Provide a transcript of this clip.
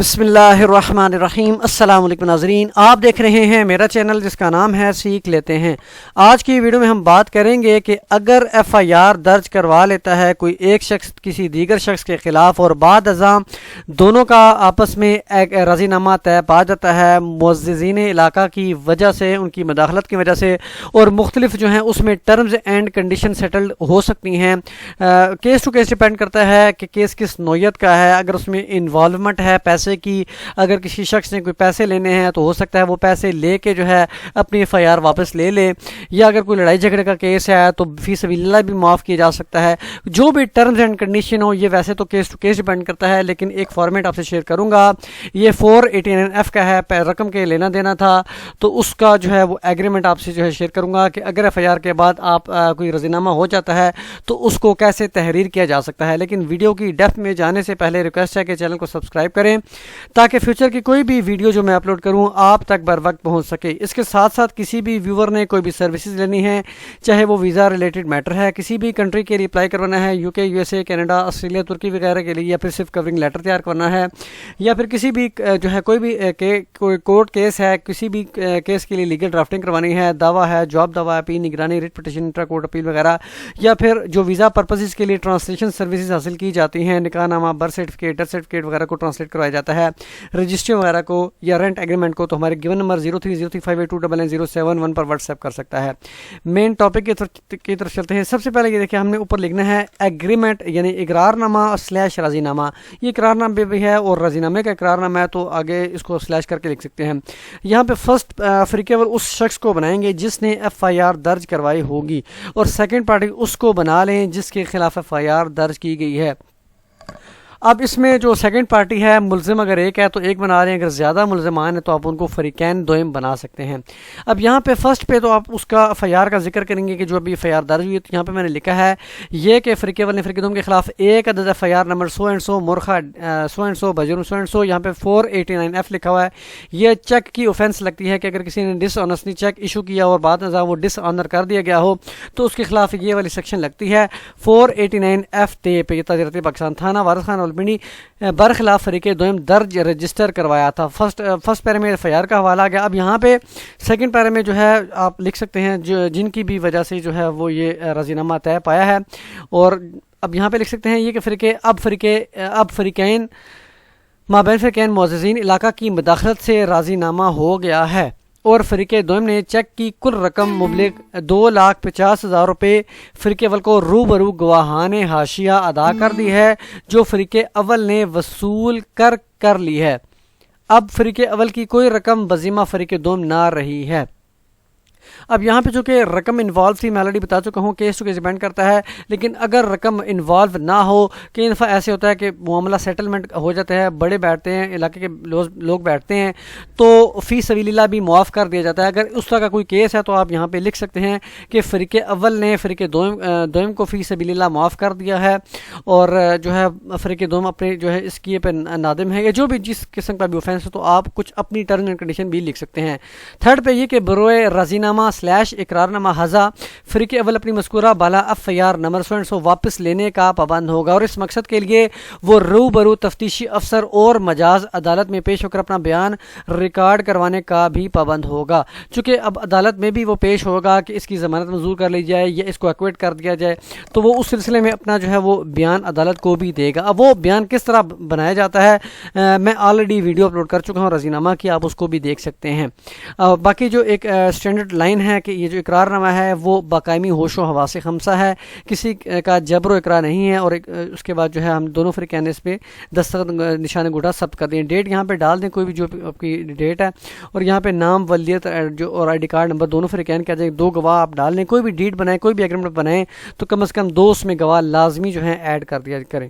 بسم اللہ الرحمن الرحیم۔ السلام علیکم ناظرین، آپ دیکھ رہے ہیں میرا چینل جس کا نام ہے سیکھ لیتے ہیں۔ آج کی ویڈیو میں ہم بات کریں گے کہ اگر FIR درج کروا لیتا ہے کوئی ایک شخص کسی دیگر شخص کے خلاف اور بعد ازاں دونوں کا آپس میں ایک رضینامہ طے پا جاتا ہے معززین علاقہ کی وجہ سے، ان کی مداخلت کی وجہ سے، اور مختلف جو ہیں اس میں ٹرمز اینڈ کنڈیشن سیٹلڈ ہو سکتی ہیں۔ کیس ٹو کیس ڈیپینڈ کرتا ہے کہ کیس کس نوعیت کا ہے۔ اگر اس میں انوالومنٹ ہے پیسے کی، اگر کسی شخص نے کوئی پیسے لینے ہیں تو ہو سکتا ہے وہ پیسے لے کے جو ہے اپنی FIR واپس لے لے، یا اگر کوئی لڑائی جھگڑے کا کیس ہے تو فی سبیل اللہ بھی معاف کیا جا سکتا ہے۔ جو بھی ٹرمز اینڈ کنڈیشن ہو، یہ ویسے تو کیس ٹو کیس ڈیپینڈ کرتا ہے، لیکن ایک فارمیٹ آپ سے شیئر کروں گا۔ یہ 489F کا ہے، رقم کے لینا دینا تھا، تو اس کا جو ہے وہ ایگریمنٹ آپ سے جو ہے شیئر کروں گا کہ اگر FIR کے بعد آپ کوئی رضینامہ ہو جاتا ہے تو اس کو کیسے تحریر کیا جا سکتا ہے۔ لیکن ویڈیو کی ڈیپتھ میں جانے سے پہلے ریکویسٹ ہے کہ چینل کو سبسکرائب کریں تاکہ فیوچر کی کوئی بھی ویڈیو جو میں اپلوڈ کروں آپ تک بر وقت پہنچ سکے۔ اس کے ساتھ ساتھ کسی بھی ویور نے کوئی بھی سروسز لینی ہے، چاہے وہ ویزا ریلیٹڈ میٹر ہے، کسی بھی کنٹری کے لیے اپلائی کروانا ہے، UK USA کینیڈا آسٹریلیا ترکی وغیرہ کے لیے، یا پھر صرف کورنگ لیٹر تیار کرنا ہے، یا پھر کسی بھی جو ہے کوئی بھی کورٹ کیس ہے، کسی بھی کیس کے لیے لیگل ڈرافٹنگ کروانی ہے، دعویٰ ہے، جواب دعویٰ، اپیل، نگرانی، writ petition, intra court appeal وغیرہ، یا پھر جو ویزا پرپسز کے لیے ٹرانسلیشن سروسز حاصل کی جاتی ہیں، نکاح نامہ، برتھ سرٹیفکیٹ، ڈیتھ سرٹیفکیٹ وغیرہ کو ٹرانسلیٹ کروایا جاتا ہے، رجسٹری وغیرہ کو یا رینٹ ایگریمنٹ کو، تو ہمارے گیون نمبر 030358299071 پر واٹس ایپ کر سکتا ہے۔ مین ٹاپک کی طرف چلتے ہیں۔ سب سے پہلے یہ دیکھیں، ہم نے اوپر لکھنا ہے ایگریمنٹ یعنی اقرار نامہ / رضینامہ۔ یہ اقرار نامہ بھی ہے اور رضینامے کا اقرار نامہ ہے، تو آگے اس کو سلیش کر کے لکھ سکتے ہیں۔ یہاں پہ فرسٹ فریقیبل اس شخص کو بنائیں گے جس نے FIR درج کروائی ہوگی، اور سیکنڈ پارٹی اس کو بنا لیں جس کے خلاف FIR درج کی گئی ہے۔ اب اس میں جو سیکنڈ پارٹی ہے، ملزم اگر ایک ہے تو ایک بنا رہے ہیں، اگر زیادہ ملزمان ہیں تو آپ ان کو فریقین دوئم بنا سکتے ہیں۔ اب یہاں پہ فرسٹ پہ تو آپ اس کا FIR کا ذکر کریں گے کہ جو ابھی FIR درج ہوئی ہے، تو یہاں پہ میں نے لکھا ہے یہ کہ فریقیبل نے فریق دوم کے خلاف ایک عدد FIR number so and so مرخہ سو اینڈ سو بجرم سو اینڈ سو، یہاں پہ 489F لکھا ہوا ہے۔ یہ چیک کی اوفینس لگتی ہے کہ اگر کسی نے ڈس آنرسلی چیک ایشو کیا اور بعد میں وہ ڈس آنر کر دیا گیا ہو تو اس کے خلاف یہ والی سیکشن لگتی ہے 489F تے پہ۔ تاجرت پاکستان تھانہ وارث خان اولپنڈی برخلاف فریق دوم درج رجسٹر کروایا تھا۔ فرسٹ پیرے میں FIR کا حوالہ آ گیا۔ اب یہاں پہ سیکنڈ پیرے میں جو ہے آپ لکھ سکتے ہیں جن کی بھی وجہ سے جو ہے وہ یہ رضینامہ طے پایا ہے، اور اب یہاں پہ لکھ سکتے ہیں یہ کہ اب فریقین مابین فریقین معززین علاقہ کی مداخلت سے رضینامہ ہو گیا ہے، اور فریق دوم نے چیک کی کل رقم مبلغ 2,50,000 روپے فریق اول کو روبرو گواہان حاشیہ ادا کر دی ہے، جو فریق اول نے وصول کر لی ہے۔ اب فریق اول کی کوئی رقم بذمہ فریق دوم نہ رہی ہے۔ اب یہاں پہ چونکہ رقم انوالو تھی، میں آلریڈی بتا چکا ہوں کیس ٹو کیس ڈیپینڈ کرتا ہے، لیکن اگر رقم انوالو نہ ہو، کئی دفعہ ایسے ہوتا ہے کہ معاملہ سیٹلمنٹ ہو جاتا ہے، بڑے بیٹھتے ہیں، علاقے کے لوگ بیٹھتے ہیں، تو فی سبیل اللہ بھی معاف کر دیا جاتا ہے۔ اگر اس طرح کا کوئی کیس ہے تو آپ یہاں پہ لکھ سکتے ہیں کہ فریق اول نے فریق دوم کو فی سبیل اللہ معاف کر دیا ہے، اور جو ہے فریق دوم اپنے جو ہے اس کی پہ نادم ہے، یا جو بھی جس قسم کا بھی اوفینس ہے، تو آپ کچھ اپنی ٹرم اینڈ کنڈیشن بھی لکھ سکتے ہیں۔ تھرڈ پہ یہ کہ بروئے رضینامہ / اقرارنامہ حضا فریق اول اپنی مذکورہ بالا FIR نمبر سو اینڈ سو واپس لینے کا پابند ہوگا، اور اس مقصد کے لیے وہ روبرو تفتیشی افسر اور مجاز عدالت میں پیش ہو کر اپنا بیان ریکارڈ کروانے کا بھی پابند ہوگا۔ چونکہ اب عدالت میں بھی وہ پیش ہوگا کہ اس کی ضمانت منظور کر لی جائے یا اس کو ایکویٹ کر دیا جائے، تو وہ اس سلسلے میں اپنا جو ہے وہ بیان عدالت کو بھی دے گا۔ اب وہ بیان کس طرح بنایا جاتا ہے میں آلریڈی ویڈیو اپلوڈ کر چکا ہوں رضینامہ کی، آپ اس کو بھی دیکھ سکتے ہیں۔ باقی جو ایک اسٹینڈرڈ لائن ہے کہ یہ جو اقرار نامہ ہے وہ باقائمی ہوش و حواس خمسہ ہے، کسی کا جبر و اقرار نہیں ہے، اور اس کے بعد جو ہے ہم دونوں فریقین اس پہ دستخط نشان گوٹا ثبت کر دیں، ڈیٹ یہاں پہ ڈال دیں کوئی بھی جو آپ کی ڈیٹ ہے، اور یہاں پہ نام، ولیت جو اور ID کارڈ نمبر دونوں فریقین کے جائے 2 گواہ آپ ڈال لیں۔ کوئی بھی ڈیٹ بنائیں، کوئی بھی ایگریمنٹ بنائیں تو کم از کم 2 اس میں گواہ لازمی جو ہیں ایڈ کر دیا کریں۔